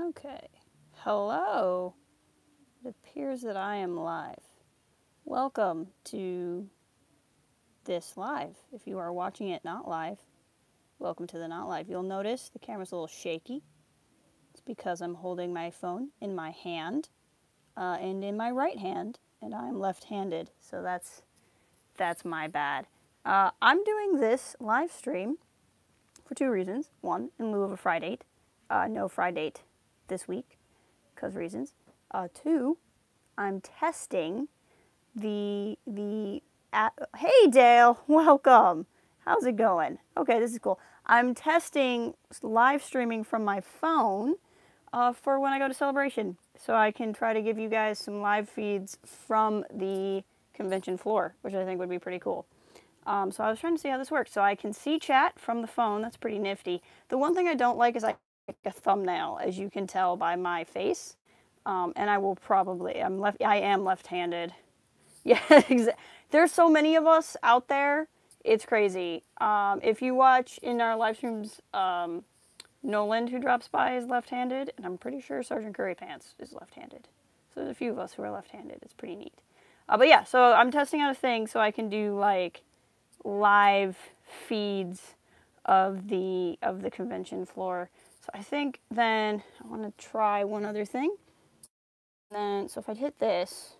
Okay. Hello. It appears that I am live. Welcome to this live. If you are watching it not live, welcome to the not live. You'll notice the camera's a little shaky. It's because I'm holding my phone in my hand and in my right hand, and I'm left-handed, so that's my bad. I'm doing this live stream for two reasons. One, in lieu of a Fridate. No Fridate this week, because reasons. Two, I'm testing the hey Dale, welcome. How's it going? Okay, this is cool. I'm testing live streaming from my phone for when I go to Celebration, so I can try to give you guys some live feeds from the convention floor, which I think would be pretty cool. So I was trying to see how this works. So I can see chat from the phone. That's pretty nifty. The one thing I don't like is I like a thumbnail, as you can tell by my face. And I will probably, I am left-handed. Yeah, there's so many of us out there. It's crazy. If you watch in our live streams, Nolan, who drops by, is left-handed, and I'm pretty sure Sergeant Curry Pants is left-handed. So there's a few of us who are left-handed. It's pretty neat. But yeah, so I'm testing out a thing so I can do like live feeds of the convention floor. So I think then I want to try one other thing. Then, so if I hit this,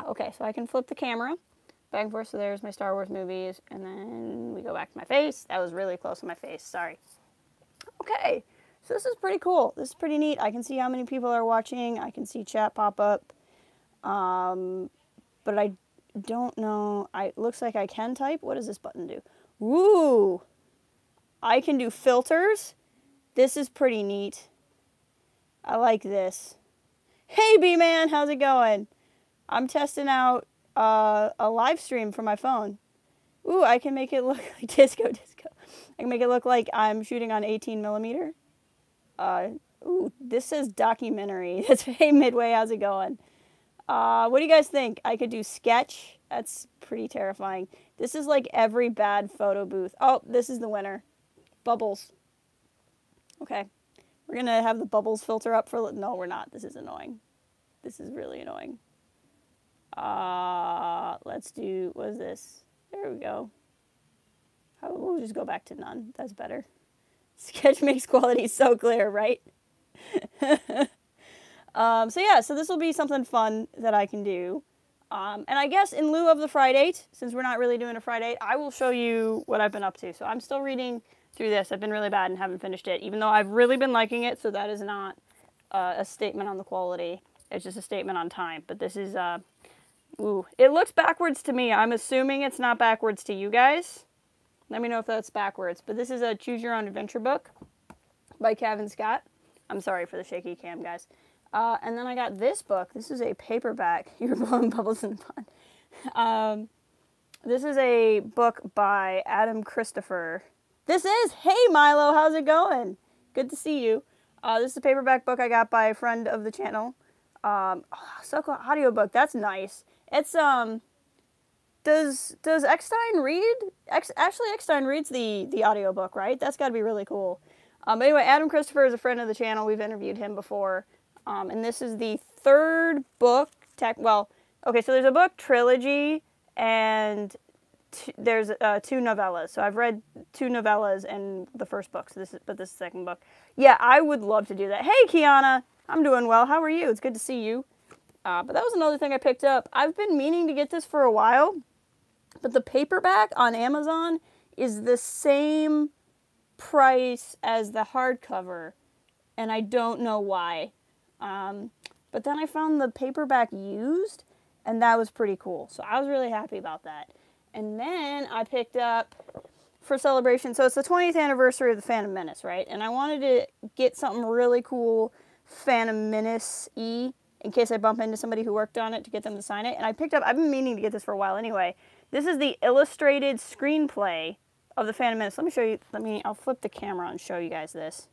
okay, so I can flip the camera back and forth. So there's my Star Wars movies, and then we go back to my face. That was really close to my face, sorry. Okay, so this is pretty cool. This is pretty neat. I can see how many people are watching. I can see chat pop up. But I don't know. It looks like I can type. What does this button do? Woo! I can do filters. This is pretty neat. I like this. Hey, B-Man, how's it going? I'm testing out a live stream from my phone. Ooh, I can make it look like disco. I can make it look like I'm shooting on 18 millimeter. Ooh, this says documentary. That's hey, Midway, how's it going? What do you guys think? I could do sketch. That's pretty terrifying. This is like every bad photo booth. Oh, this is the winner. Bubbles. Okay. We're going to have the bubbles filter up for... No, we're not. This is annoying. This is really annoying. Let's do... What is this? There we go. We'll just go back to none. That's better. Sketch makes quality so clear, right? So yeah, so this will be something fun that I can do. And I guess in lieu of the Fridate, since we're not really doing a Fridate, I will show you what I've been up to. So I'm still reading through this. I've been really bad and haven't finished it, even though I've really been liking it, so that is not a statement on the quality. It's just a statement on time. But this is, ooh. It looks backwards to me. I'm assuming it's not backwards to you guys. Let me know if that's backwards. But this is a Choose Your Own Adventure book by Kevin Scott. I'm sorry for the shaky cam, guys. And then I got this book. This is a paperback. You're blowing bubbles in the pond. This is a book by Adam Christopher. This is, hey Milo, how's it going? Good to see you. This is a paperback book I got by a friend of the channel. So cool, audiobook, that's nice. It's, does Eckstein read? Actually, Eckstein reads the audiobook, right? That's gotta be really cool. Anyway, Adam Christopher is a friend of the channel. We've interviewed him before. And this is the third book. Well, okay, so there's a book trilogy, and there's 2 novellas. So I've read 2 novellas and the first book. So this is the second book. Yeah, I would love to do that. Hey, Kiana, I'm doing well. How are you? It's good to see you. But that was another thing I picked up. I've been meaning to get this for a while, but the paperback on Amazon is the same price as the hardcover, and I don't know why. But then I found the paperback used, and that was pretty cool. So I was really happy about that. And then I picked up, for Celebration, so it's the 20th anniversary of the Phantom Menace, right? And I wanted to get something really cool Phantom Menace-y, in case I bump into somebody who worked on it, to get them to sign it. And I picked up, I've been meaning to get this for a while anyway. This is the illustrated screenplay of the Phantom Menace. Let me show you, I'll flip the camera and show you guys this.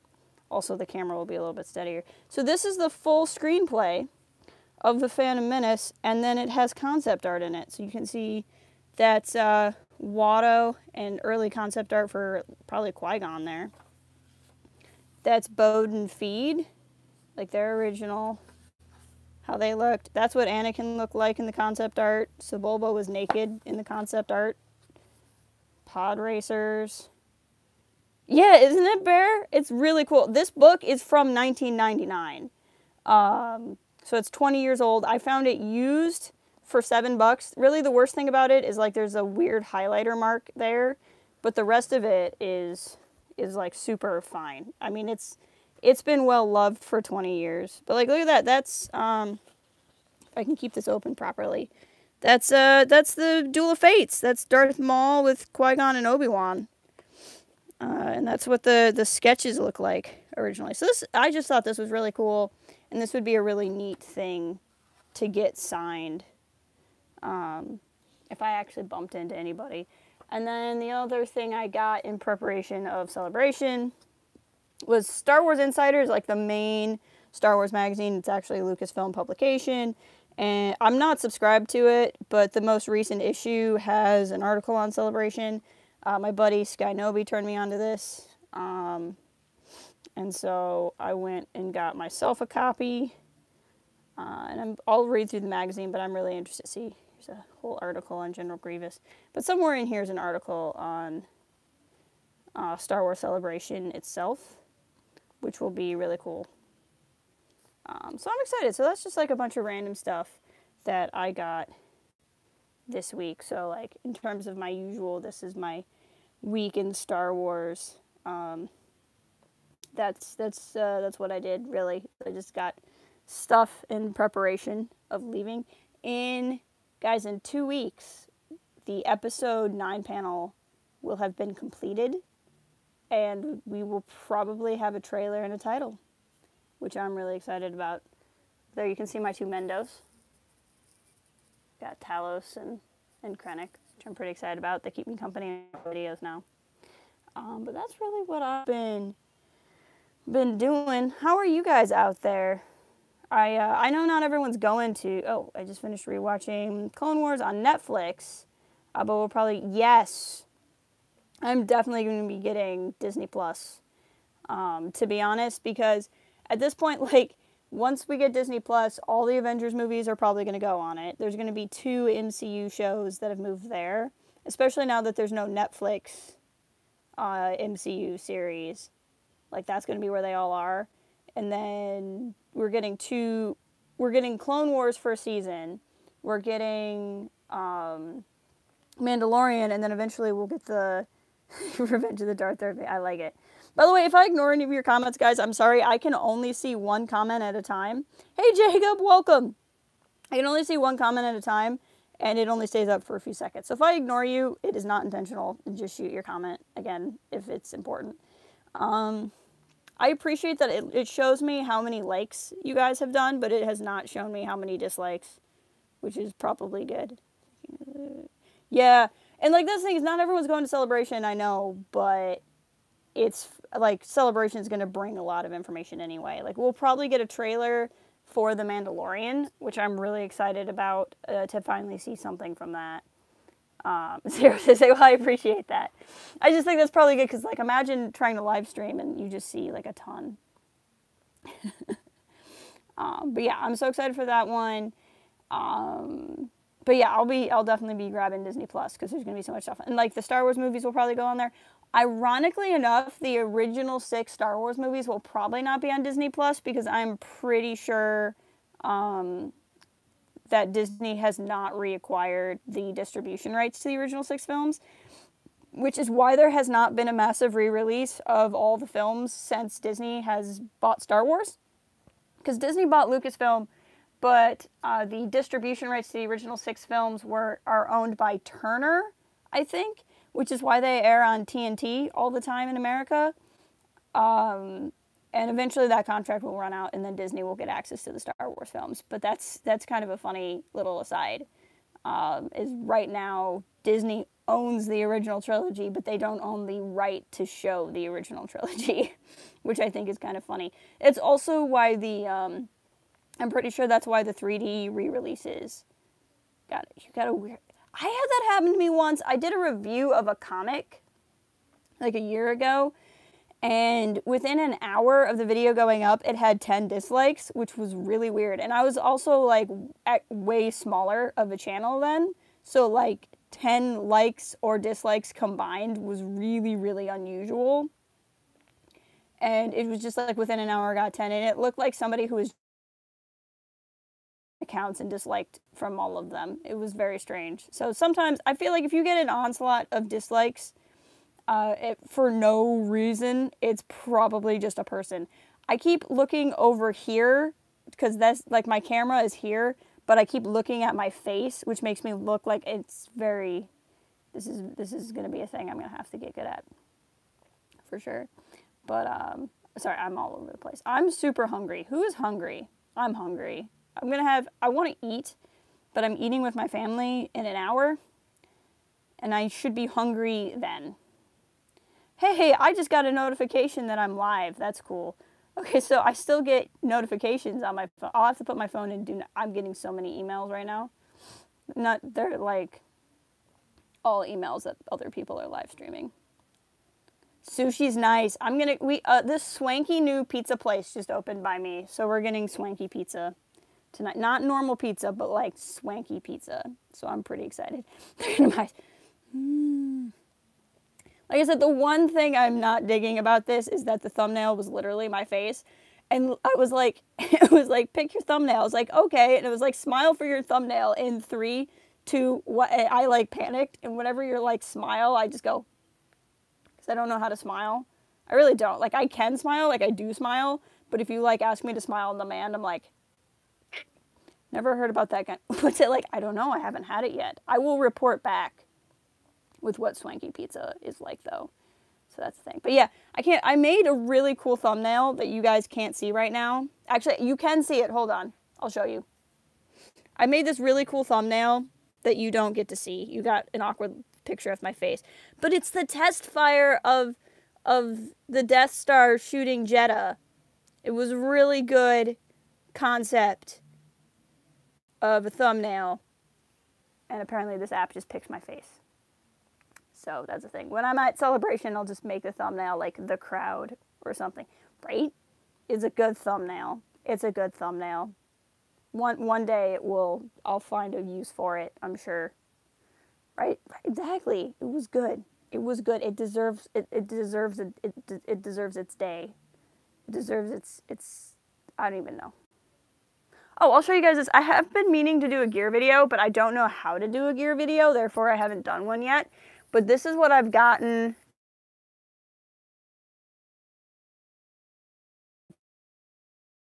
Also, the camera will be a little bit steadier. So this is the full screenplay of the Phantom Menace, and then it has concept art in it. So you can see that's Watto and early concept art for probably Qui-Gon there. That's Bowden Feed. like their original, how they looked. That's what Anakin looked like in the concept art. Sebulba was naked in the concept art. Pod racers. Yeah, isn't it, Bear? It's really cool. This book is from 1999. So it's 20 years old. I found it used for $7. Really, the worst thing about it is like there's a weird highlighter mark there, but the rest of it is like super fine. I mean, it's been well loved for 20 years. But like, look at that. That's if I can keep this open properly. That's the Duel of Fates. That's Darth Maul with Qui-Gon and Obi-Wan. And that's what the sketches look like originally. So this, I just thought this was really cool, and this would be a really neat thing to get signed if I actually bumped into anybody. And then the other thing I got in preparation of Celebration was Star Wars Insiders, like the main Star Wars magazine. It's actually a Lucasfilm publication, and I'm not subscribed to it, but the most recent issue has an article on Celebration. My buddy Sky Noby turned me onto this, and so I went and got myself a copy, and I'll read through the magazine, but I'm really interested to see. Here's a whole article on General Grievous, but somewhere in here is an article on Star Wars Celebration itself, which will be really cool. So I'm excited. So that's just like a bunch of random stuff that I got this week. So like in terms of my usual, this is my week in Star Wars. That's what I did really. I just got stuff in preparation of leaving. Guys, in 2 weeks, the episode 9 panel will have been completed, and we will probably have a trailer and a title, which I'm really excited about. There you can see my two Mendos. Got Talos and Krennic, which I'm pretty excited about. They keep me company in videos now. But that's really what I've been doing. How are you guys out there? I know not everyone's going to... Oh, I just finished rewatching Clone Wars on Netflix. But we'll probably... Yes. I'm definitely going to be getting Disney Plus. To be honest, because at this point, like, once we get Disney Plus, all the Avengers movies are probably going to go on it. There's going to be 2 MCU shows that have moved there, especially now that there's no Netflix MCU series. Like, that's going to be where they all are. And then we're getting Clone Wars for a season. We're getting Mandalorian, and then eventually we'll get the Revenge of the Darth Vader. I like it. By the way, if I ignore any of your comments, guys, I'm sorry. I can only see one comment at a time. Hey, Jacob, welcome. I can only see one comment at a time, and it only stays up for a few seconds. So if I ignore you, it is not intentional. Just shoot your comment, again, if it's important. I appreciate that it shows me how many likes you guys have done, but it has not shown me how many dislikes, which is probably good. Yeah, and like this thing is not everyone's going to Celebration, I know, but it's like Celebration is going to bring a lot of information anyway. Like we'll probably get a trailer for The Mandalorian, which I'm really excited about to finally see something from that. Seriously, well, I appreciate that. I just think that's probably good because, like, imagine trying to live stream and you just see like a ton. But yeah, I'm so excited for that one. But yeah, I'll definitely be grabbing Disney Plus because there's gonna be so much stuff, and like the Star Wars movies will probably go on there. Ironically enough, the original 6 Star Wars movies will probably not be on Disney Plus because I'm pretty sure that Disney has not reacquired the distribution rights to the original 6 films, which is why there has not been a massive re-release of all the films since Disney has bought Star Wars. Because Disney bought Lucasfilm, but the distribution rights to the original 6 films are owned by Turner, I think, which is why they air on TNT all the time in America. And eventually that contract will run out, and then Disney will get access to the Star Wars films. But that's kind of a funny little aside. Is right now Disney owns the original trilogy, but they don't own the right to show the original trilogy, which I think is kind of funny. It's also why I'm pretty sure that's why the 3D re-releases got a weird. I had that happen to me once. I did a review of a comic like a year ago. And within an hour of the video going up, it had 10 dislikes, which was really weird. And I was also like at way smaller of a channel then. So like 10 likes or dislikes combined was really, really unusual. And it was just like within an hour I got 10. And it looked like somebody who was accounts and disliked from all of them. It was very strange. So sometimes I feel like if you get an onslaught of dislikes, for no reason, it's probably just a person. I keep looking over here because that's like my camera is here, but I keep looking at my face, which makes me look like it's very, this is going to be a thing I'm going to have to get good at for sure. But, sorry, I'm all over the place. I'm super hungry. Who is hungry? I'm hungry. I want to eat, but I'm eating with my family in an hour, and I should be hungry then. Hey, I just got a notification that I'm live. That's cool. Okay, so I still get notifications on my phone. I'll have to put my phone in I'm getting so many emails right now. They're like all emails that other people are live streaming. Sushi's nice. This swanky new pizza place just opened by me. So we're getting swanky pizza tonight. Not normal pizza, but like swanky pizza. So I'm pretty excited. Like I said, the one thing I'm not digging about this is that the thumbnail was literally my face. And I was like, it was like, pick your thumbnail. I was like, okay. And it was like, smile for your thumbnail in 3, 2, 1. I like panicked. And whenever you're like, smile, I just go, because I don't know how to smile. I really don't. Like, I can smile. Like, I do smile. But if you like ask me to smile on demand, I'm like, never heard about that guy. But like, I don't know. I haven't had it yet. I will report back with what swanky pizza is like though. So that's the thing. But yeah, I made a really cool thumbnail that you guys can't see right now. Actually, you can see it. Hold on. I'll show you. I made this really cool thumbnail that you don't get to see. You got an awkward picture of my face. But it's the test fire of the Death Star shooting Jedha. It was a really good concept of a thumbnail. And apparently this app just picks my face. So that's the thing. When I'm at Celebration, I'll just make the thumbnail like the crowd or something. Right? It's a good thumbnail. It's a good thumbnail. One day I'll find a use for it, I'm sure. Right? Exactly. It was good. It was good. It deserves it deserves its day. It deserves its I don't even know. Oh, I'll show you guys this. I have been meaning to do a gear video, but I don't know how to do a gear video, therefore I haven't done one yet. But this is what I've gotten.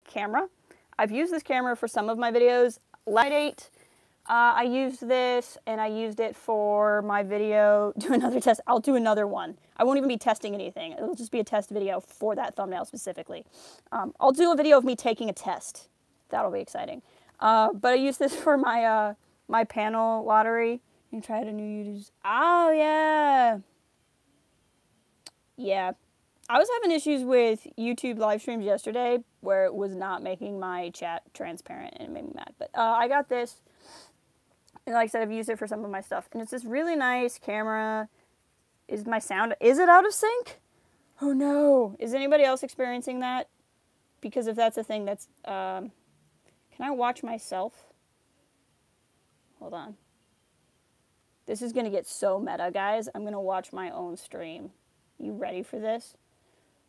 Camera. I've used this camera for some of my videos. Fridate. I used this, and I used it for my video. Do another test. I'll do another one. I won't even be testing anything. It'll just be a test video for that thumbnail specifically. I'll do a video of me taking a test. That'll be exciting. But I used this for my my panel lottery. You tried a new YouTube. Oh, yeah. Yeah. I was having issues with YouTube live streams yesterday where it was not making my chat transparent and it made me mad. But I got this. And like I said, I've used it for some of my stuff. And it's this really nice camera. Is my sound... Is it out of sync? Oh, no. Is anybody else experiencing that? Because if that's a thing, that's... can I watch myself? Hold on. This is going to get so meta, guys. I'm going to watch my own stream. You ready for this?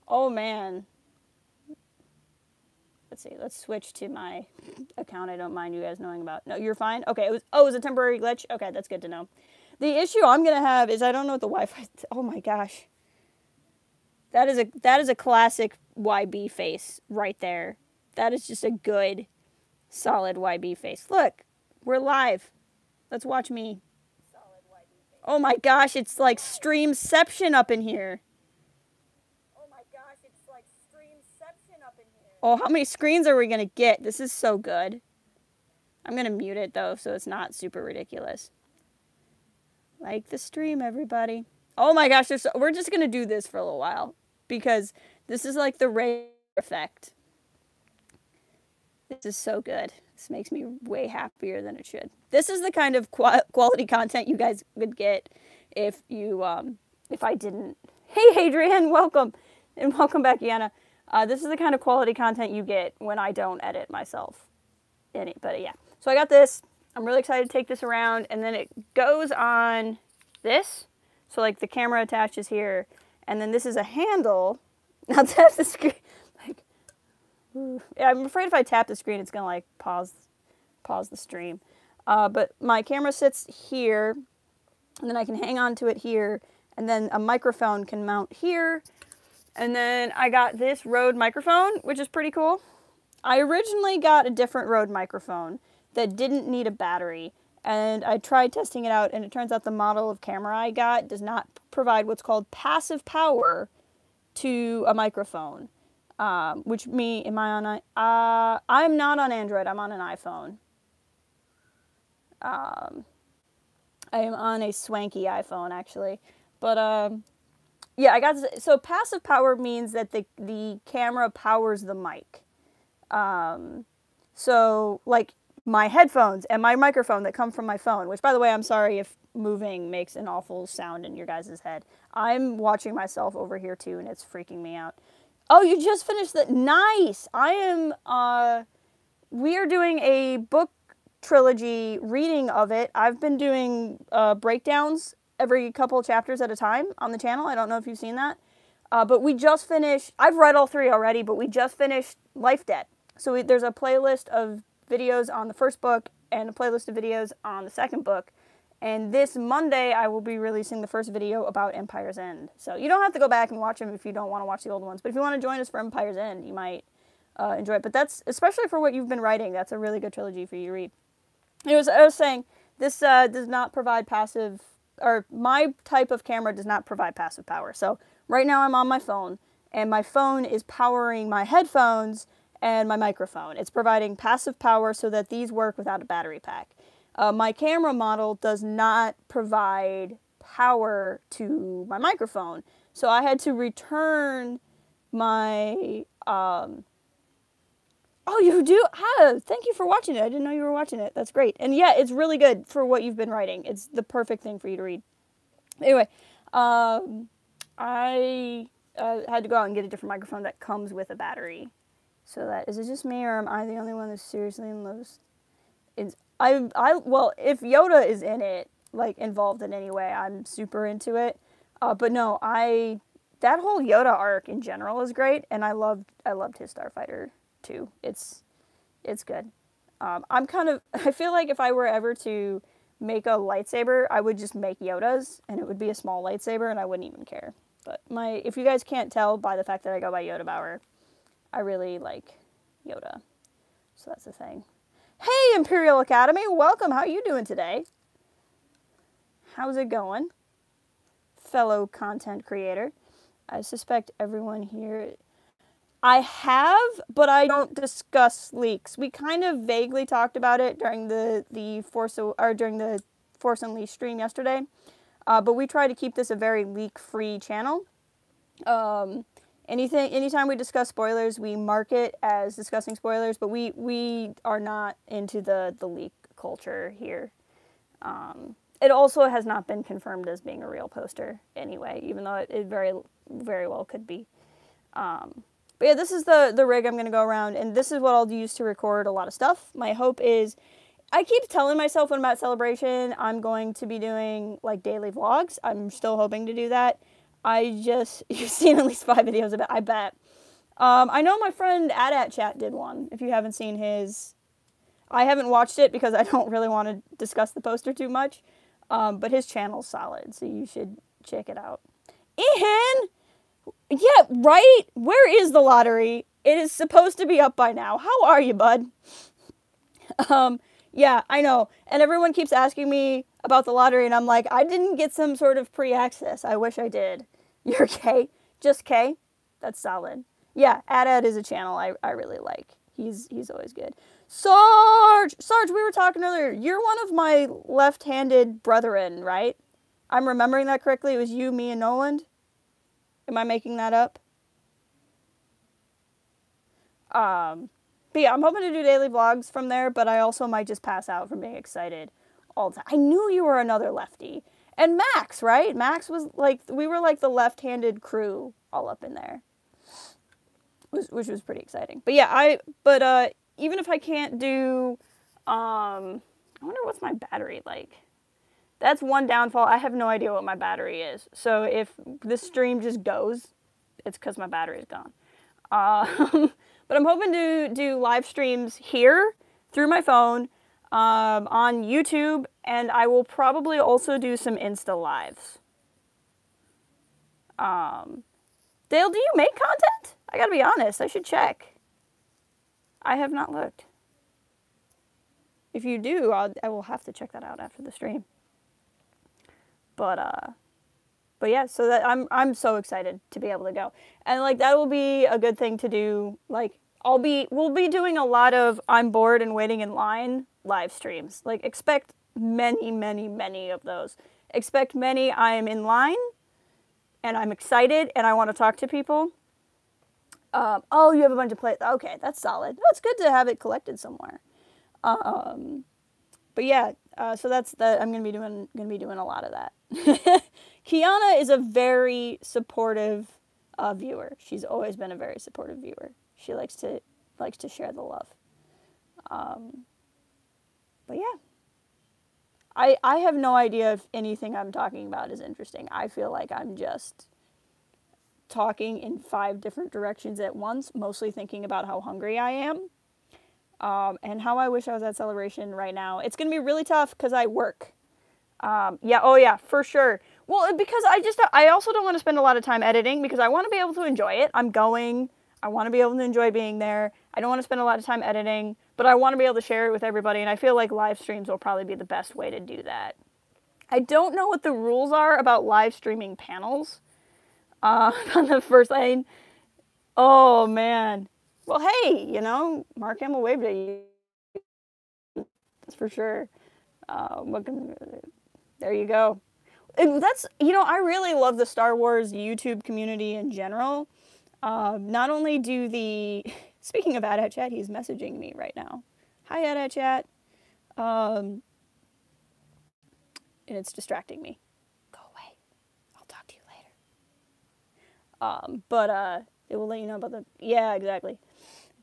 Oh, man. Let's see. Let's switch to my account I don't mind you guys knowing about. No, you're fine? Okay. It was a temporary glitch? Okay, that's good to know. The issue I'm going to have is I don't know what the Wi-Fi... Oh, my gosh. That is a classic YB face right there. That is just a good, solid YB face. Look. We're live. Let's watch me. Oh my gosh, it's like Streamception up in here. Oh my gosh, it's like Streamception up in here. Oh, how many screens are we going to get? This is so good. I'm going to mute it though, so it's not super ridiculous. Like the stream, everybody. Oh my gosh, we're just going to do this for a little while. Because this is like the rare effect. This is so good. This makes me way happier than it should. This is the kind of quality content you guys would get if you, if I didn't. Hey, Adrian, welcome. And welcome back, Yana. This is the kind of quality content you get when I don't edit myself. But yeah. So I got this. I'm really excited to take this around. And then it goes on this. So like the camera attaches here. And then this is a handle. Now tap the screen. Like, yeah, I'm afraid if I tap the screen, it's going to like pause the stream. But my camera sits here. And then I can hang on to it here. And then a microphone can mount here. And then I got this Rode microphone, which is pretty cool. I originally got a different Rode microphone that didn't need a battery. And I tried testing it out, and it turns out the model of camera I got does not provide what's called passive power to a microphone. I'm not on Android, I'm on an iPhone. I am on a swanky iPhone, actually. But, yeah, so passive power means that the camera powers the mic. So, like, my headphones and my microphone that come from my phone, which, by the way, I'm sorry if moving makes an awful sound in your guys' head. I'm watching myself over here, too, and it's freaking me out. Oh, you just finished the... Nice! We are doing a book trilogy reading of it. I've been doing breakdowns every couple chapters at a time on the channel. I don't know if you've seen that. But we just finished... I've read all 3 already, but we just finished Life Debt. So there's a playlist of videos on the first book and a playlist of videos on the second book. And this Monday, I will be releasing the first video about Empire's End. So you don't have to go back and watch them if you don't want to watch the old ones. But if you want to join us for Empire's End, you might enjoy it. But that's, especially for what you've been writing, that's a really good trilogy for you to read. I was saying, this does not provide passive, or my type of camera does not provide passive power. So right now I'm on my phone, and my phone is powering my headphones and my microphone. It's providing passive power so that these work without a battery pack. My camera model does not provide power to my microphone. So I had to return my... Oh, you do? Thank you for watching it. I didn't know you were watching it. That's great. And yeah, it's really good for what you've been writing. It's the perfect thing for you to read. Anyway, I had to go out and get a different microphone that comes with a battery. So that, is it just me, or am I the only one that's seriously in those? Well, if Yoda is in it, like involved in any way, I'm super into it. But no, that whole Yoda arc in general is great, and I loved his Starfighter too. It's good. I feel like if I were ever to make a lightsaber, I would just make Yoda's, and it would be a small lightsaber, and I wouldn't even care. But if you guys can't tell by the fact that I go by Yoda Bauer, I really like Yoda. So that's the thing. Hey, Imperial Academy! Welcome! How are you doing today? How's it going? Fellow content creator. I suspect everyone here... I have, but I don't discuss leaks. We kind of vaguely talked about it during the Force Unleashed stream yesterday. But we try to keep this a very leak-free channel. Anytime we discuss spoilers, we mark it as discussing spoilers, but we are not into the leak culture here. It also has not been confirmed as being a real poster anyway, even though it very, very well could be. But yeah, this is the rig I'm going to go around, and this is what I'll use to record a lot of stuff. My hope is, I keep telling myself when I'm at Celebration, I'm going to be doing like daily vlogs. I'm still hoping to do that. You've seen at least 5 videos of it, I bet. I know my friend AdAt Chat did one, if you haven't seen his. I haven't watched it because I don't really want to discuss the poster too much. But his channel's solid, so you should check it out. Ian! Yeah, right? Where is the lottery? It is supposed to be up by now. How are you, bud? Yeah, I know. And everyone keeps asking me about the lottery, and I'm like, I didn't get some sort of pre-access. I wish I did. You're K? Just K? That's solid. Yeah, AdAd is a channel I really like. He's always good. Sarge, we were talking earlier. You're one of my left-handed brethren, right? I'm remembering that correctly. It was you, me, and Noland. Am I making that up? But yeah, I'm hoping to do daily vlogs from there, but I also might just pass out from being excited all the time. I knew you were another lefty. And Max, right? Max was like, we were like the left-handed crew all up in there. which was pretty exciting. But yeah, even if I can't do, I wonder what's my battery like. That's one downfall. I have no idea what my battery is. So if this stream just goes, it's because my battery's gone. But I'm hoping to do live streams here through my phone, on YouTube, and I will probably also do some Insta lives. Dale, do you make content? I gotta be honest, I should check. I have not looked. If you do, I will have to check that out after the stream. But yeah, so that I'm so excited to be able to go. And like that will be a good thing to do. Like we'll be doing a lot of I'm bored and waiting in line live streams. Like expect many, many, many of those. Expect many I'm in line and I'm excited and I want to talk to people. Oh, you have a bunch of plays. Okay, that's solid. That's good to have it collected somewhere. But yeah, so that's that. I'm gonna be doing a lot of that. Kiana is a very supportive viewer. She's always been a very supportive viewer. She likes to share the love. But yeah, I have no idea if anything I'm talking about is interesting. I feel like I'm just talking in 5 different directions at once, mostly thinking about how hungry I am. And how I wish I was at Celebration right now. It's going to be really tough because I work. Yeah, oh yeah, for sure. Well, because I also don't want to spend a lot of time editing because I want to be able to enjoy it. I'm going. I want to be able to enjoy being there. I don't want to spend a lot of time editing, but I want to be able to share it with everybody, and I feel like live streams will probably be the best way to do that. I don't know what the rules are about live streaming panels. On the first lane. Oh, man. Well, hey, you know, Mark Hamill waved at you. That's for sure. There you go. That's, you know, I really love the Star Wars YouTube community in general. Not only do speaking of AdAt Chat, he's messaging me right now. Hi, AdAt Chat. And it's distracting me. Go away. I'll talk to you later. But it will let you know about yeah, exactly.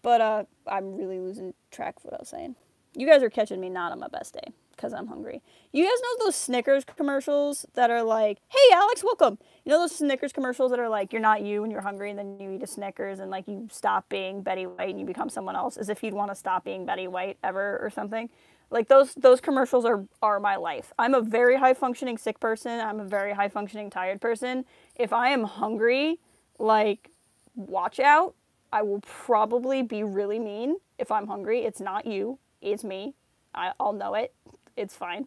But I'm really losing track of what I was saying. You guys are catching me not on my best day because I'm hungry. You guys know those Snickers commercials that are like, hey, Alex, welcome. You know those Snickers commercials that are like, you're not you and you're hungry and then you eat a Snickers and like you stop being Betty White and you become someone else as if you'd want to stop being Betty White ever or something. Like those commercials are my life. I'm a very high functioning sick person. I'm a very high functioning tired person. If I am hungry, like, watch out. I will probably be really mean if I'm hungry. It's not you. It's me. I'll know it. It's fine.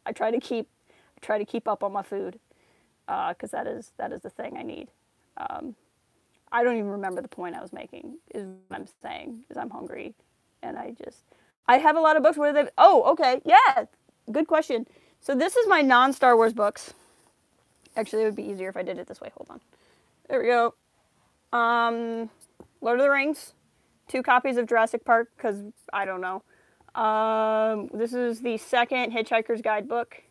I try to keep up on my food, because that is the thing I need. I don't even remember the point I was making. Is what I'm saying is I'm hungry, and I have a lot of books where they. Oh, okay, yeah, good question. So this is my non-Star Wars books. Actually, it would be easier if I did it this way. Hold on. There we go. Lord of the Rings, 2 copies of Jurassic Park, because I don't know. This is the second Hitchhiker's Guidebook.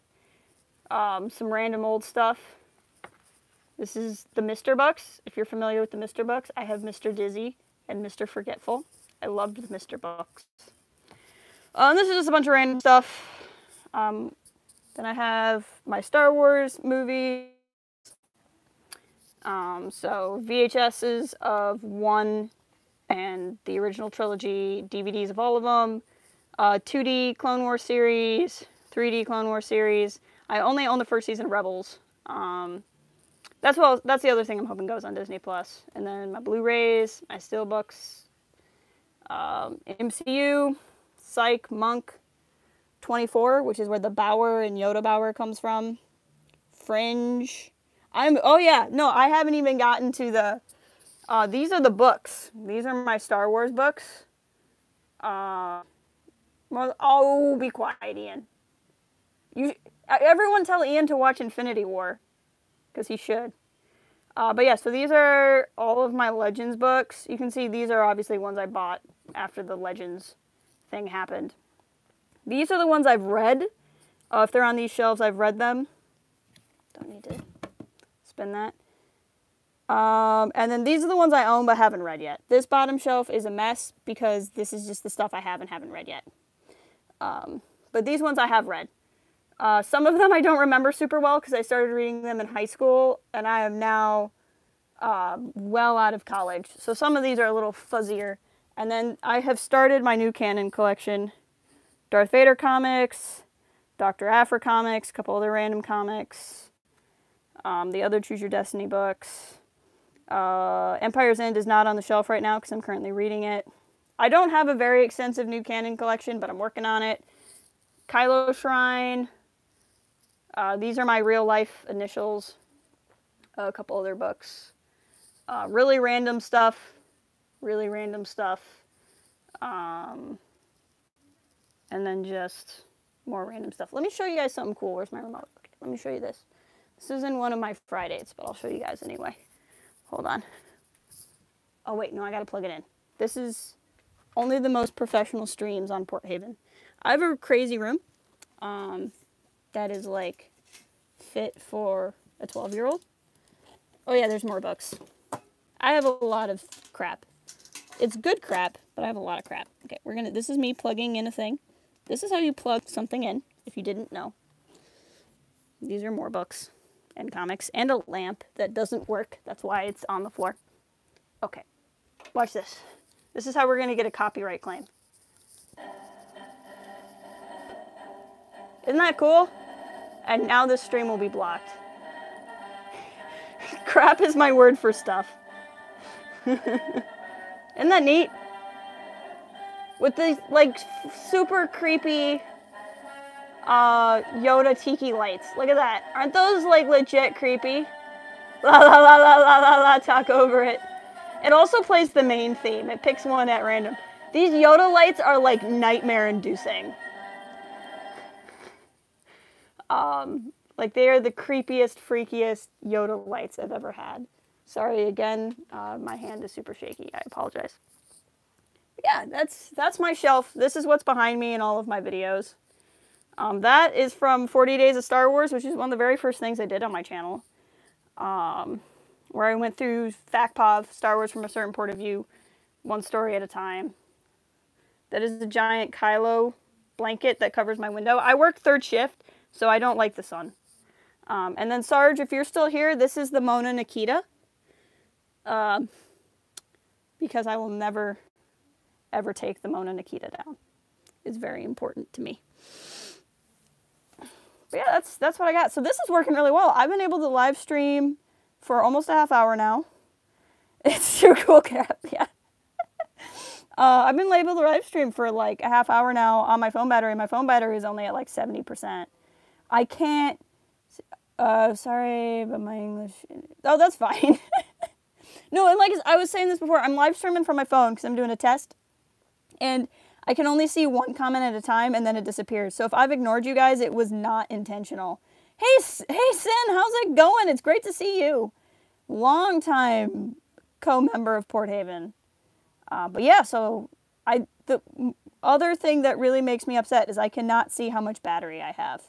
Some random old stuff. This is the Mr. Books. If you're familiar with the Mr. Books, I have Mr. Dizzy and Mr. Forgetful. I loved the Mr. Books. This is just a bunch of random stuff. Then I have my Star Wars movies. So VHSs of 1 and the original trilogy, DVDs of all of them, 2D Clone Wars series, 3D Clone Wars series. I only own the first season of Rebels. That's the other thing I'm hoping goes on Disney Plus. And then my Blu-rays, my Steelbooks, MCU, Psych, Monk, 24, which is where the Bauer and Yoda Bauer comes from, Fringe. Oh yeah, no, I haven't even gotten to the, these are the books. These are my Star Wars books. Oh, be quiet, Ian. Everyone tell Ian to watch Infinity War, because he should. But yeah, so these are all of my Legends books. You can see these are obviously ones I bought after the Legends thing happened. These are the ones I've read. If they're on these shelves, I've read them. Don't need to spin that. And then these are the ones I own but haven't read yet. This bottom shelf is a mess because this is just the stuff I haven't read yet. But these ones I have read. Some of them I don't remember super well because I started reading them in high school, and I am now well out of college. So some of these are a little fuzzier. And then I have started my new canon collection. Darth Vader comics, Dr. Aphra comics, a couple other random comics, the other Choose Your Destiny books. Empire's End is not on the shelf right now because I'm currently reading it. I don't have a very extensive new canon collection, but I'm working on it. Kylo Shrine. These are my real life initials. A couple other books. Really random stuff. Really random stuff. And then just more random stuff. Let me show you guys something cool. Where's my remote? Okay, let me show you this. This is in one of my Fridates, but I'll show you guys anyway. Hold on. Oh wait, no, I gotta plug it in. This is only the most professional streams on Port Haven. I have a crazy room that is like fit for a 12-year-old. Oh yeah, there's more books. I have a lot of crap. It's good crap, but I have a lot of crap. Okay, this is me plugging in a thing. This is how you plug something in, if you didn't know. These are more books and comics and a lamp that doesn't work. That's why it's on the floor. Okay, watch this. This is how we're going to get a copyright claim. Isn't that cool? And now this stream will be blocked. Crap is my word for stuff. Isn't that neat? With these, like, super creepy Yoda tiki lights. Look at that. Aren't those, like, legit creepy? La la la la la la la, talk over it. It also plays the main theme. It picks one at random. These Yoda lights are, like, nightmare-inducing. Like, they are the creepiest, freakiest Yoda lights I've ever had. Sorry again, my hand is super shaky. I apologize. Yeah, that's my shelf. This is what's behind me in all of my videos. That is from 40 Days of Star Wars, which is one of the very first things I did on my channel. Where I went through FACPOV, Star Wars from a certain point of view, one story at a time. That is the giant Kylo blanket that covers my window. I work third shift, so I don't like the sun. And then Sarge, if you're still here, this is the Mona Nikita. Because I will never, ever take the Mona Nikita down. It's very important to me. But yeah, that's what I got. So this is working really well. I've been able to live stream for almost a half hour now. It's super cool, Cap. Yeah. I've been able to live stream for like a half hour now on my phone battery. My phone battery is only at like 70%. I can't. Sorry, but my English. Oh, that's fine. No, and like I was saying this before, I'm live streaming from my phone because I'm doing a test. And I can only see one comment at a time and then it disappears. So if I've ignored you guys, it was not intentional. Hey Sin, how's it going? It's great to see you. Long time co-member of Port Haven. But yeah, so the other thing that really makes me upset is I cannot see how much battery I have.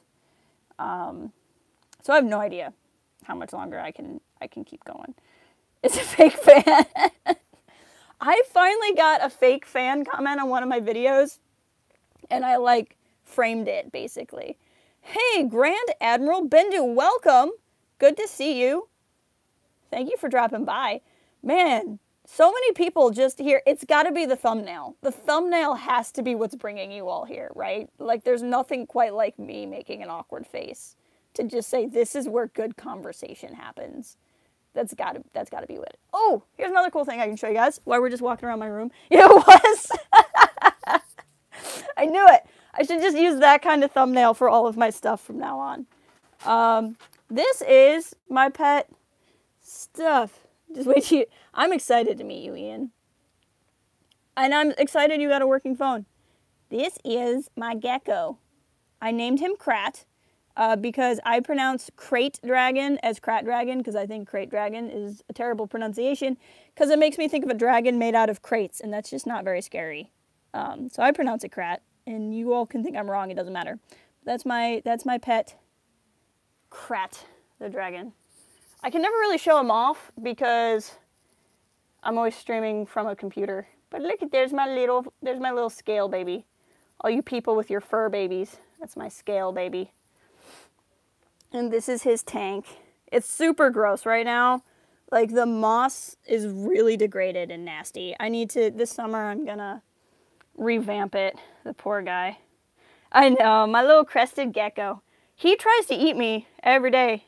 So I have no idea how much longer I can keep going. It's a fake fan. I finally got a fake fan comment on one of my videos, and I, like, framed it, basically. Hey, Grand Admiral Bendu, welcome. Good to see you. Thank you for dropping by. Man, so many people just here. It's got to be the thumbnail. The thumbnail has to be what's bringing you all here, right? Like, there's nothing quite like me making an awkward face to just say, this is where good conversation happens. That's gotta be it. Oh, here's another cool thing I can show you guys while we're just walking around my room. Yeah, it was. I knew it. I should just use that kind of thumbnail for all of my stuff from now on. This is my pet stuff. Just wait till I'm excited to meet you, Ian. And I'm excited you got a working phone. This is my gecko. I named him Krat. Because I pronounce Crate Dragon as Krat Dragon, because I think Crate Dragon is a terrible pronunciation, because it makes me think of a dragon made out of crates, and that's just not very scary. So I pronounce it Krat, and you all can think I'm wrong, it doesn't matter. That's my pet, Krat the dragon. I can never really show him off because I'm always streaming from a computer. But look at, there's my little scale baby. All you people with your fur babies. That's my scale baby. And this is his tank. It's super gross right now. Like, the moss is really degraded and nasty. I need to, this summer, I'm gonna revamp it. The poor guy. I know, my little crested gecko. He tries to eat me every day.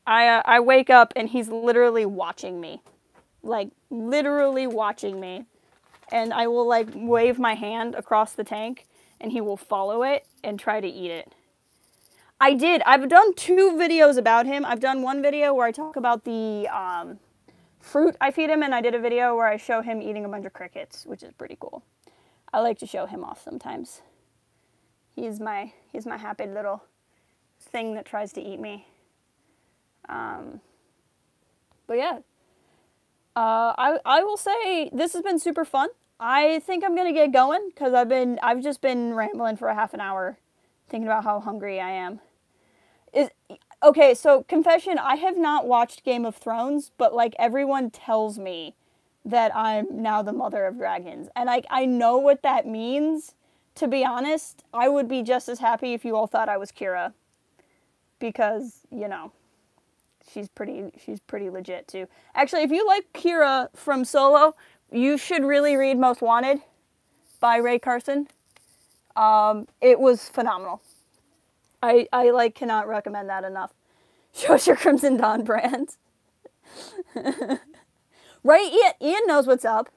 I wake up and he's literally watching me. Like, literally watching me. And I will, like, wave my hand across the tank and he will follow it and try to eat it. I've done 2 videos about him. I've done one video where I talk about the fruit I feed him, and I did a video where I show him eating a bunch of crickets, which is pretty cool. I like to show him off sometimes. He's my happy little thing that tries to eat me. But yeah. I will say this has been super fun. I think I'm gonna get going because I've just been rambling for a half an hour thinking about how hungry I am. Okay, so confession, I have not watched Game of Thrones, but like everyone tells me that I'm now the mother of dragons. And I know what that means. To be honest, I would be just as happy if you all thought I was Kira. Because, you know, she's pretty legit too. Actually, if you like Kira from Solo, you should really read Most Wanted by Ray Carson. It was phenomenal. I like cannot recommend that enough. Show us your Crimson Dawn brand. Right? Ian knows what's up.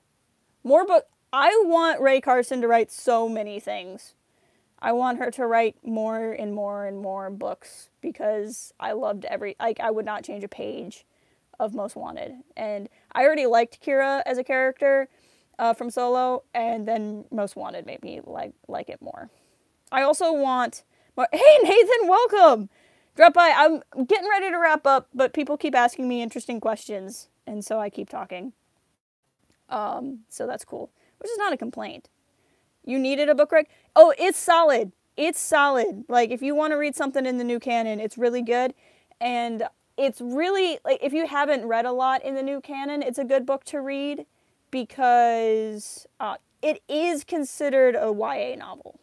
More book. I want Ray Carson to write so many things. I want her to write more and more and more books because I loved I would not change a page of Most Wanted. And I already liked Kira as a character from Solo, and then Most Wanted made me like it more. I also want more. Hey Nathan, welcome! Drop by. I'm getting ready to wrap up, but people keep asking me interesting questions, and so I keep talking. So that's cool. Which is not a complaint. You needed a book, Rick? Oh, it's solid. It's solid. Like, if you want to read something in the new canon, it's really good. And it's really, like, if you haven't read a lot in the new canon, it's a good book to read because it is considered a YA novel.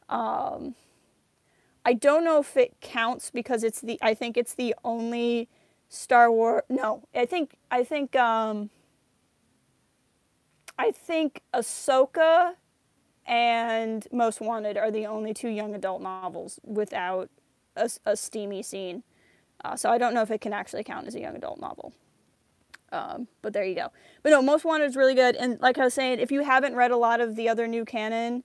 I don't know if it counts because I think it's the only Star Wars, no, I think Ahsoka and Most Wanted are the only 2 young adult novels without a steamy scene. So I don't know if it can actually count as a young adult novel. But there you go. But no, Most Wanted is really good. And like I was saying, if you haven't read a lot of the other new canon,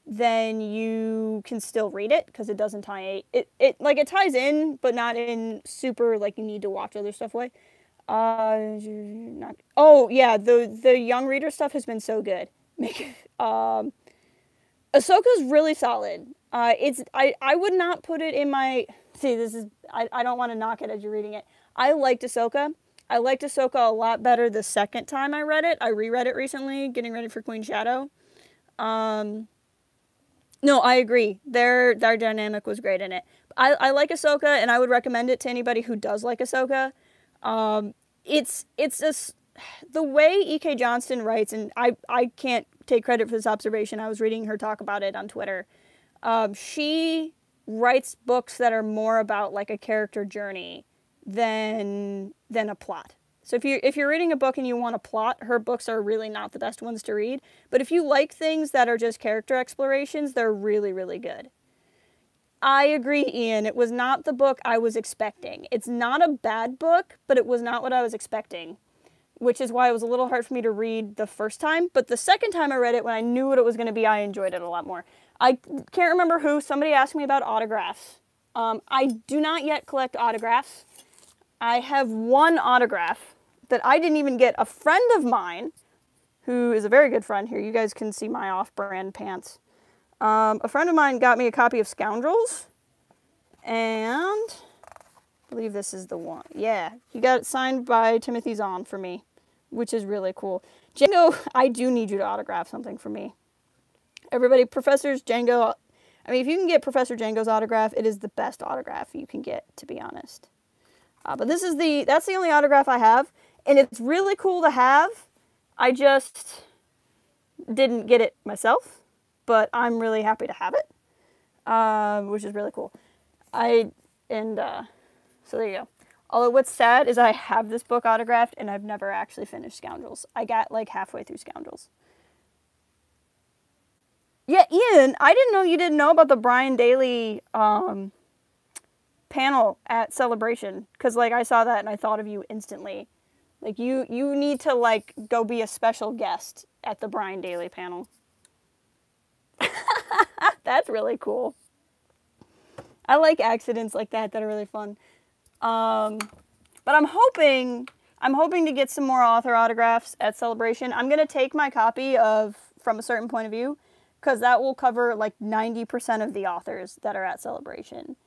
then you can still read it because it doesn't tie it ties in, but not in super like you need to watch other stuff way. Oh yeah, the young reader stuff has been so good. Ahsoka's really solid. I would not put it in my, see, this is, I don't want to knock it as you're reading it. I liked Ahsoka. I liked Ahsoka a lot better the second time I read it. I reread it recently, getting ready for Queen Shadow. No, I agree. Their dynamic was great in it. I like Ahsoka, and I would recommend it to anybody who does like Ahsoka. It's the way E.K. Johnston writes, and I can't take credit for this observation. I was reading her talk about it on Twitter. She writes books that are more about like a character journey than a plot. So if you're reading a book and you want a plot, her books are really not the best ones to read. But if you like things that are just character explorations, they're really, really good. I agree, Ian. It was not the book I was expecting. It's not a bad book, but it was not what I was expecting, which is why it was a little hard for me to read the first time. But the second time I read it, when I knew what it was going to be, I enjoyed it a lot more. I can't remember who. Somebody asked me about autographs. I do not yet collect autographs. I have one autograph that I didn't even get. A friend of mine, who is a very good friend here, you guys can see my off-brand pants. A friend of mine got me a copy of Scoundrels, and I believe this is the one. Yeah, he got it signed by Timothy Zahn for me, which is really cool. Django, I do need you to autograph something for me. Everybody, Professor's Django, I mean, if you can get Professor Django's autograph, it is the best autograph you can get, to be honest. But that's the only autograph I have, and it's really cool to have. I just didn't get it myself, but I'm really happy to have it, which is really cool. So there you go. Although what's sad is I have this book autographed and I've never actually finished Scoundrels. I got like halfway through Scoundrels. Yeah, Ian, I didn't know you didn't know about the Brian Daly panel at Celebration, because like I saw that and I thought of you instantly. Like you need to like go be a special guest at the Brian Daly panel. That's really cool. I like accidents like that are really fun. But I'm hoping to get some more author autographs at Celebration. I'm gonna take my copy of From a Certain Point of View, because that will cover like 90% of the authors that are at Celebration.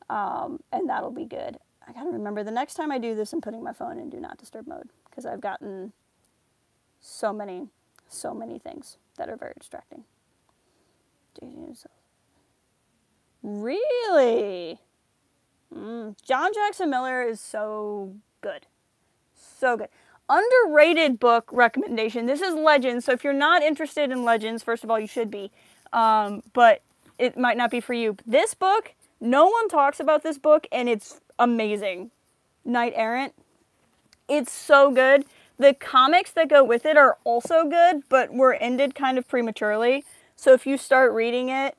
And that'll be good. I gotta remember, the next time I do this, I'm putting my phone in Do Not Disturb mode, because I've gotten so many things that are very distracting. Really? John Jackson Miller is so good. So good. Underrated book recommendation. This is Legends, so if you're not interested in Legends, first of all, you should be. But it might not be for you. This book, no one talks about this book, and it's amazing. Knight Errant. It's so good. The comics that go with it are also good, but were ended kind of prematurely. So if you start reading it,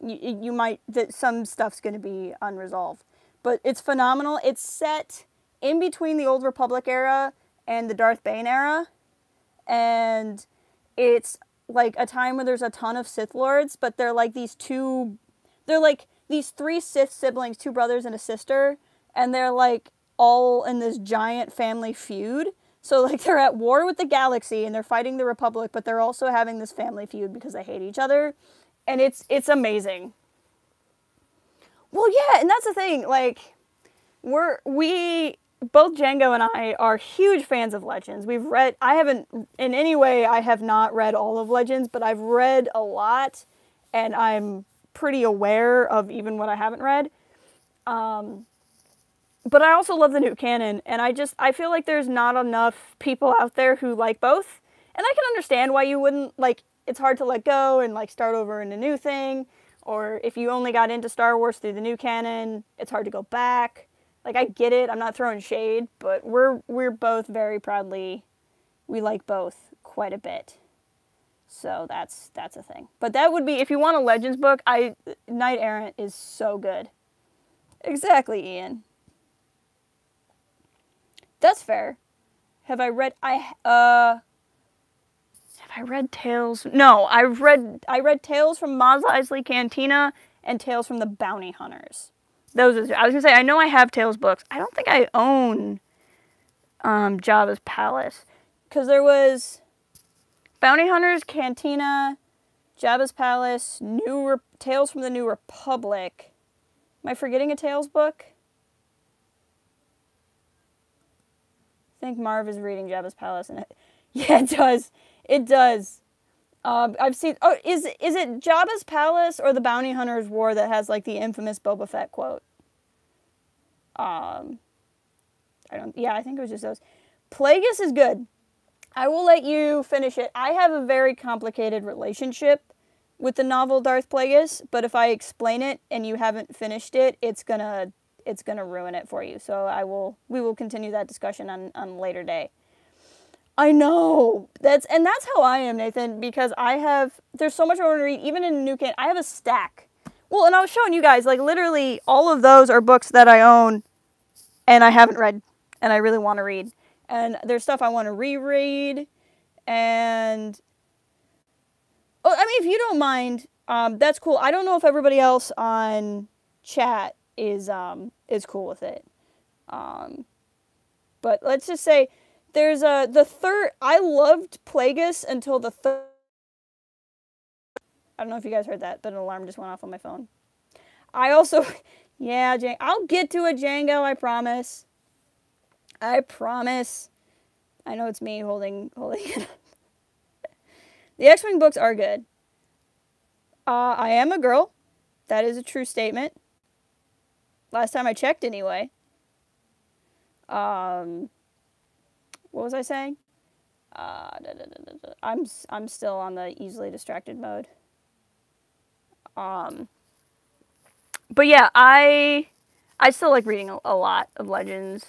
you might, some stuff's going to be unresolved. But it's phenomenal. It's set in between the Old Republic era and the Darth Bane era. And it's like a time where there's a ton of Sith Lords, but they're like these three Sith siblings, two brothers and a sister, and they're like all in this giant family feud. So like they're at war with the galaxy and they're fighting the Republic, but they're also having this family feud because they hate each other. And it's amazing. Well, yeah, and that's the thing, like, both Django and I are huge fans of Legends. I have not read all of Legends, but I've read a lot, and I'm pretty aware of even what I haven't read. But I also love the new canon, and I feel like there's not enough people out there who like both. And I can understand why you wouldn't, like, it's hard to let go and like start over in a new thing, or if you only got into Star Wars through the new canon, it's hard to go back. Like, I get it, I'm not throwing shade, but we're both very proudly, we like both quite a bit. So that's a thing. But that would be, if you want a Legends book, Knight Errant is so good. Exactly, Ian. That's fair. Have I read Tales? No, I read Tales from Mos Eisley Cantina and Tales from the Bounty Hunters. I was gonna say, I know I have Tales books. I don't think I own Jabba's Palace, because there was Bounty Hunters, Cantina, Jabba's Palace, Tales from the New Republic. Am I forgetting a Tales book? I think Marv is reading Jabba's Palace, and yeah, it does. It does. I've seen. Oh, is it Jabba's Palace or the Bounty Hunters War that has like the infamous Boba Fett quote? Yeah, I think it was just those. Plagueis is good. I will let you finish it. I have a very complicated relationship with the novel Darth Plagueis, but if I explain it and you haven't finished it, it's gonna ruin it for you. So we will continue that discussion on a later day. I know. That's how I am, Nathan, because there's so much I want to read, even in the new canon. I have a stack. Well, and I was showing you guys, like, literally all of those are books that I own and I haven't read and I really want to read. And there's stuff I want to reread, and oh, I mean, if you don't mind, that's cool. I don't know if everybody else on chat is cool with it. But let's just say there's I loved Plagueis until the third. I don't know if you guys heard that, but an alarm just went off on my phone. I also, yeah, I'll get to it, Django, I promise. I promise. I know it's me holding it up. The X-Wing books are good. I am a girl. That is a true statement. Last time I checked, anyway. What was I saying? I'm still on the easily distracted mode. But yeah, I still like reading a lot of Legends.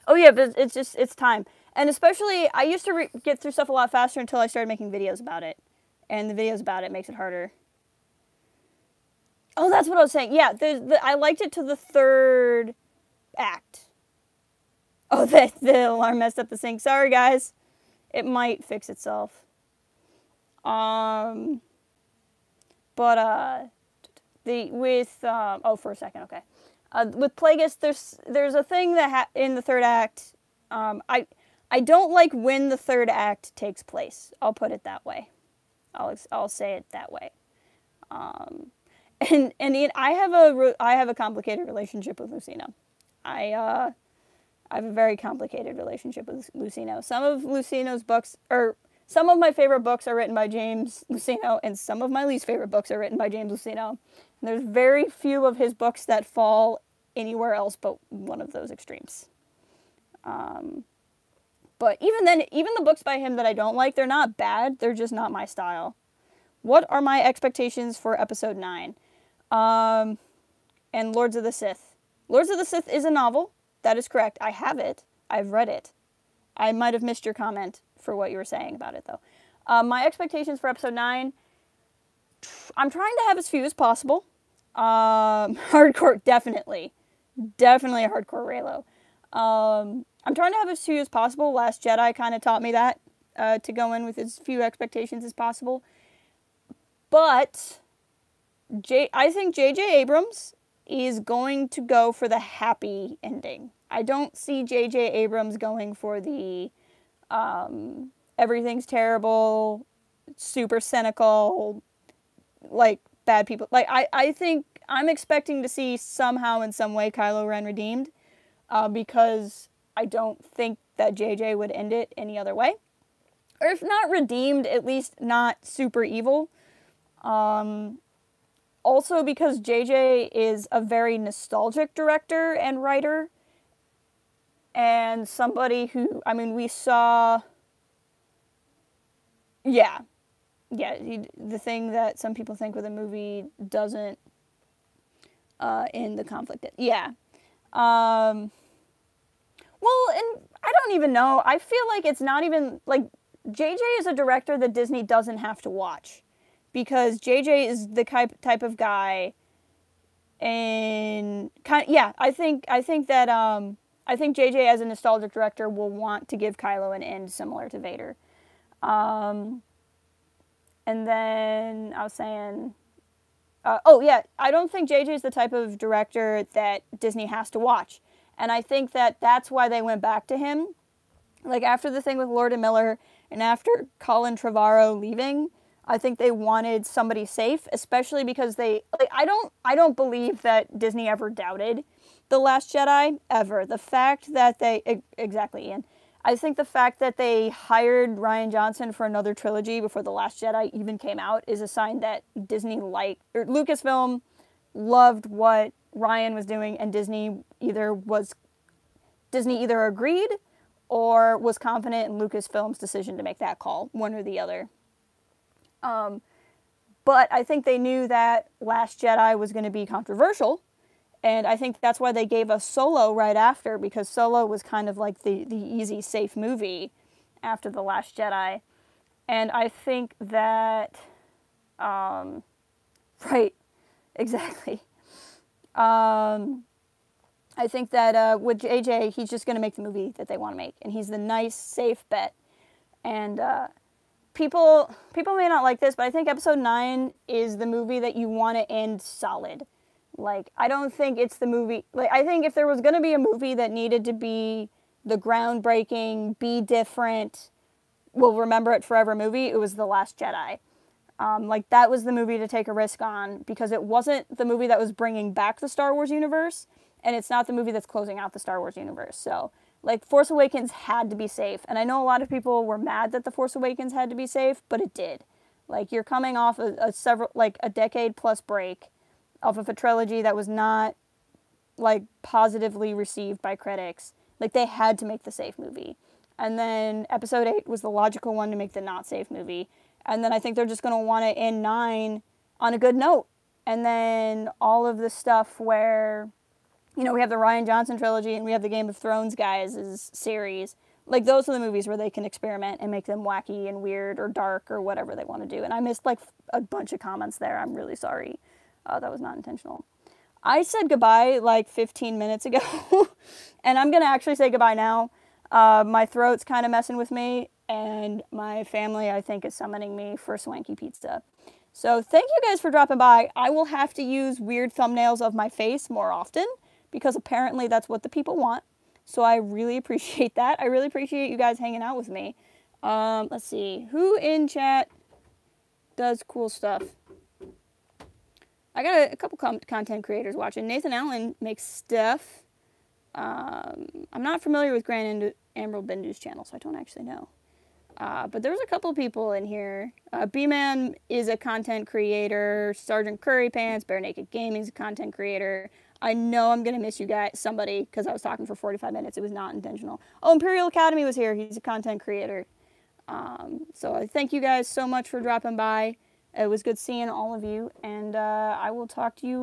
Oh yeah, but it's time. And especially, I used to get through stuff a lot faster until I started making videos about it. And the videos about it makes it harder. Oh, that's what I was saying. Yeah, I liked it to the 3rd act. Oh, the alarm messed up the sync. Sorry, guys. It might fix itself. For a second, okay. With Plagueis, there's a thing that in the 3rd act. I don't like when the 3rd act takes place. I'll put it that way. I'll say it that way. And I have a complicated relationship with Lucino. I have a very complicated relationship with Lucino. Some of Lucino's books, or some of my favorite books are written by James Lucino, and some of my least favorite books are written by James Lucino. And there's very few of his books that fall anywhere else but one of those extremes. But even then, even the books by him that I don't like, they're not bad. They're just not my style. What are my expectations for episode 9? And Lords of the Sith. Lords of the Sith is a novel. That is correct. I have it. I've read it. I might have missed your comment for what you were saying about it, though. My expectations for episode 9, I'm trying to have as few as possible. Hardcore, definitely. Definitely a hardcore Reylo. I'm trying to have as few as possible. Last Jedi kind of taught me that, to go in with as few expectations as possible. But I think J.J. Abrams is going to go for the happy ending. I don't see J.J. Abrams going for the everything's terrible, super cynical, like, bad people. Like, I think I'm expecting to see somehow in some way Kylo Ren redeemed, because I don't think that JJ would end it any other way. Or if not redeemed, at least not super evil. Also because JJ is a very nostalgic director and writer. And somebody who, I mean, we saw... Yeah. Yeah, the thing that some people think with a movie doesn't end the conflict. Yeah. Well, and I don't even know. I feel like it's not even, like, JJ is a director that Disney doesn't have to watch. Because JJ is the type of guy, and yeah, I think JJ as a nostalgic director will want to give Kylo an end similar to Vader. And then I was saying, oh yeah, I don't think JJ is the type of director that Disney has to watch. And I think that that's why they went back to him. Like, after the thing with Lord and Miller, and after Colin Trevorrow leaving, I think they wanted somebody safe, especially because they, like, I don't believe that Disney ever doubted The Last Jedi, ever. The fact that they, exactly, Ian. I think the fact that they hired Rian Johnson for another trilogy before The Last Jedi even came out is a sign that Disney liked, or Lucasfilm loved what Rian was doing, and Disney either agreed or was confident in Lucasfilm's decision to make that call, one or the other. But I think they knew that Last Jedi was going to be controversial, and I think that's why they gave us Solo right after, because Solo was kind of like the easy, safe movie after The Last Jedi. And I think that, right, exactly. I think that with JJ, he's just going to make the movie that they want to make, and he's the nice, safe bet. And people may not like this, but I think Episode 9 is the movie that you want to end solid. Like, I don't think it's the movie... Like, I think if there was going to be a movie that needed to be the groundbreaking, be different, we'll remember it forever movie, it was The Last Jedi. Like, that was the movie to take a risk on, because it wasn't the movie that was bringing back the Star Wars universe, and it's not the movie that's closing out the Star Wars universe. So, like, Force Awakens had to be safe. And I know a lot of people were mad that The Force Awakens had to be safe, but it did. Like, you're coming off a decade-plus break off of a trilogy that was not like, positively received by critics. Like, they had to make the safe movie. And then episode 8 was the logical one to make the not safe movie. And then I think they're just going to want to end 9 on a good note. And then all of the stuff where, you know, we have the Rian Johnson trilogy and we have the Game of Thrones guys' series. Like, those are the movies where they can experiment and make them wacky and weird or dark or whatever they want to do. And I missed, like, a bunch of comments there. I'm really sorry. That was not intentional. I said goodbye, like, 15 minutes ago. And I'm going to actually say goodbye now. My throat's kind of messing with me. And my family, I think, is summoning me for swanky pizza. So thank you guys for dropping by. I will have to use weird thumbnails of my face more often, because apparently that's what the people want. So I really appreciate that. I really appreciate you guys hanging out with me. Let's see. Who in chat does cool stuff? I got a couple content creators watching. Nathan Allen makes stuff. I'm not familiar with Grand Emerald Bindu's channel, so I don't actually know. But there's a couple people in here. B-Man is a content creator. Sergeant Curry Pants, Bare Naked Gaming is a content creator. I know I'm going to miss you guys, somebody, because I was talking for 45 minutes. It was not intentional. Oh, Imperial Academy was here. He's a content creator. So I thank you guys so much for dropping by. It was good seeing all of you, and I will talk to you